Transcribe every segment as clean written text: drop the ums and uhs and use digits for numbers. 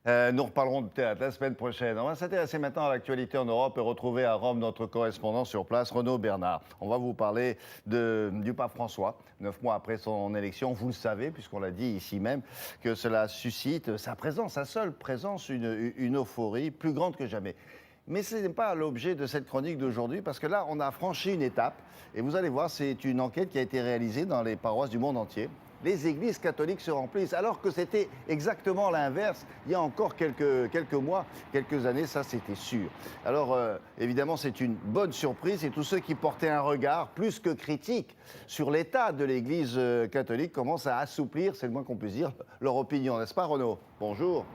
Nous reparlerons de théâtre la semaine prochaine. On va s'intéresser maintenant à l'actualité en Europe et retrouver à Rome notre correspondant sur place, Renaud Bernard. On va vous parler du pape François, 9 mois après son élection. Vous le savez, puisqu'on l'a dit ici même, que cela suscite sa présence, sa seule présence, une euphorie plus grande que jamais. Mais ce n'est pas l'objet de cette chronique d'aujourd'hui, parce que là, on a franchi une étape. Et vous allez voir, c'est une enquête qui a été réalisée dans les paroisses du monde entier. Les églises catholiques se remplissent, alors que c'était exactement l'inverse il y a encore quelques mois, quelques années, ça c'était sûr. Alors évidemment c'est une bonne surprise et tous ceux qui portaient un regard plus que critique sur l'état de l'église catholique commencent à assouplir, c'est le moins qu'on puisse dire, leur opinion, n'est-ce pas Renaud? Bonjour.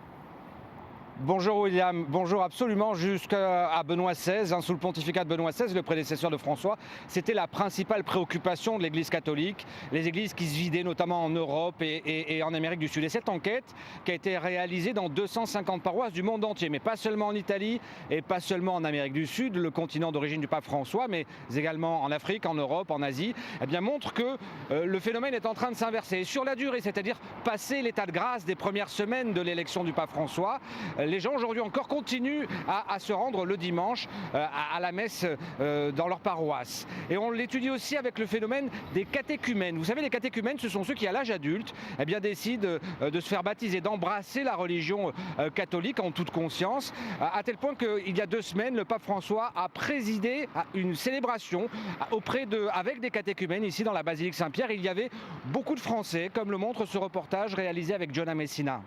Bonjour William, bonjour absolument, jusqu'à Benoît XVI, sous le pontificat de Benoît XVI, le prédécesseur de François, c'était la principale préoccupation de l'Église catholique, les églises qui se vidaient notamment en Europe et en Amérique du Sud. Et cette enquête qui a été réalisée dans 250 paroisses du monde entier, mais pas seulement en Italie et pas seulement en Amérique du Sud, le continent d'origine du pape François, mais également en Afrique, en Europe, en Asie, eh bien, montre que le phénomène est en train de s'inverser. Sur la durée, c'est-à-dire passer l'état de grâce des premières semaines de l'élection du pape François, les gens aujourd'hui encore continuent à se rendre le dimanche à la messe dans leur paroisse. Et on l'étudie aussi avec le phénomène des catéchumènes. Vous savez, les catéchumènes, ce sont ceux qui, à l'âge adulte, eh bien, décident de se faire baptiser, d'embrasser la religion catholique en toute conscience, à tel point qu'il y a 2 semaines, le pape François a présidé une célébration avec des catéchumènes ici dans la basilique Saint-Pierre. Il y avait beaucoup de Français, comme le montre ce reportage réalisé avec Gianna Messina.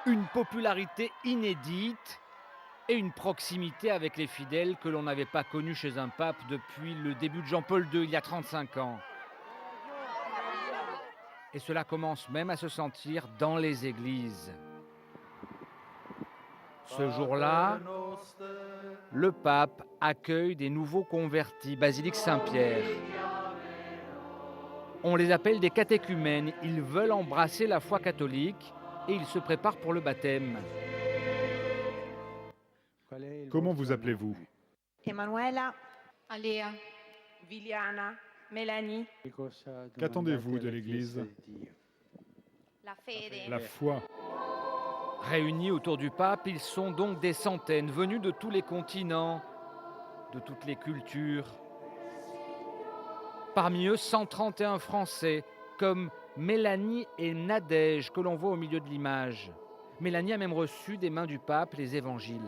Une popularité inédite et une proximité avec les fidèles que l'on n'avait pas connue chez un pape depuis le début de Jean-Paul II, il y a 35 ans. Et cela commence même à se sentir dans les églises. Ce jour-là, le pape accueille des nouveaux convertis, basilique Saint-Pierre. On les appelle des catéchumènes, ils veulent embrasser la foi catholique et ils se préparent pour le baptême. Comment vous appelez-vous? Emanuela, Aléa, Viliana, Mélanie. Qu'attendez-vous de l'Église? La foi. Réunis autour du pape, ils sont donc des centaines, venus de tous les continents, de toutes les cultures. Parmi eux, 131 Français, comme Mélanie et Nadège, que l'on voit au milieu de l'image. Mélanie a même reçu des mains du pape les évangiles.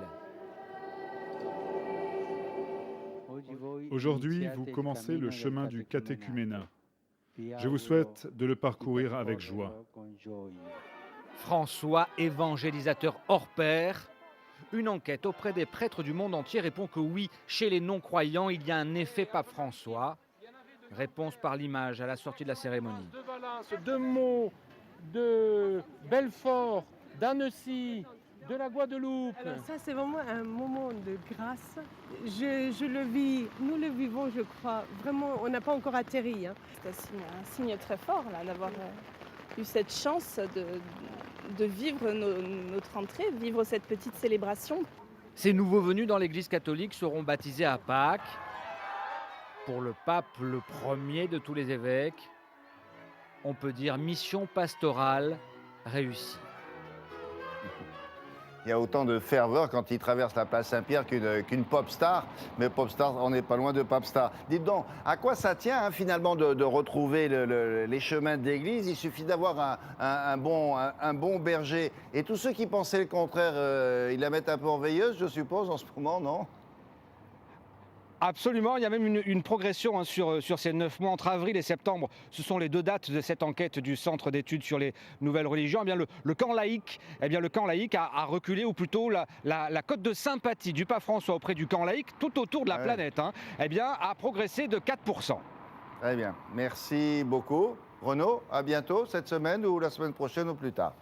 Aujourd'hui, vous commencez le chemin du catéchuménat. Je vous souhaite de le parcourir avec joie. François, évangélisateur hors pair. Une enquête auprès des prêtres du monde entier répond que oui, chez les non-croyants, il y a un effet pape François. Réponse par l'image à la sortie de la cérémonie. De Valence, de Meaux, de Belfort, d'Annecy, de la Guadeloupe. Alors ça, c'est vraiment un moment de grâce. Je le vis, nous le vivons, je crois. Vraiment, on n'a pas encore atterri. C'est un signe très fort là, d'avoir eu cette chance de vivre notre entrée, de vivre cette petite célébration. Ces nouveaux venus dans l'Église catholique seront baptisés à Pâques. Pour le pape, le premier de tous les évêques, on peut dire mission pastorale réussie. Il y a autant de ferveur quand il traverse la place Saint-Pierre qu'une pop star. Mais pop star, on n'est pas loin de pop star. Dites donc, à quoi ça tient finalement de retrouver les chemins de l'église? Il suffit d'avoir un bon berger. Et tous ceux qui pensaient le contraire, ils la mettent un peu en veilleuse, je suppose, en ce moment, non? Absolument, il y a même une progression sur ces 9 mois entre avril et septembre. Ce sont les 2 dates de cette enquête du Centre d'études sur les nouvelles religions. Eh bien, le camp laïque, a reculé, ou plutôt la cote de sympathie du pape François auprès du camp laïque, tout autour de la planète, eh bien, a progressé de 4%. Très bien, merci beaucoup. Renaud, à bientôt cette semaine ou la semaine prochaine ou plus tard.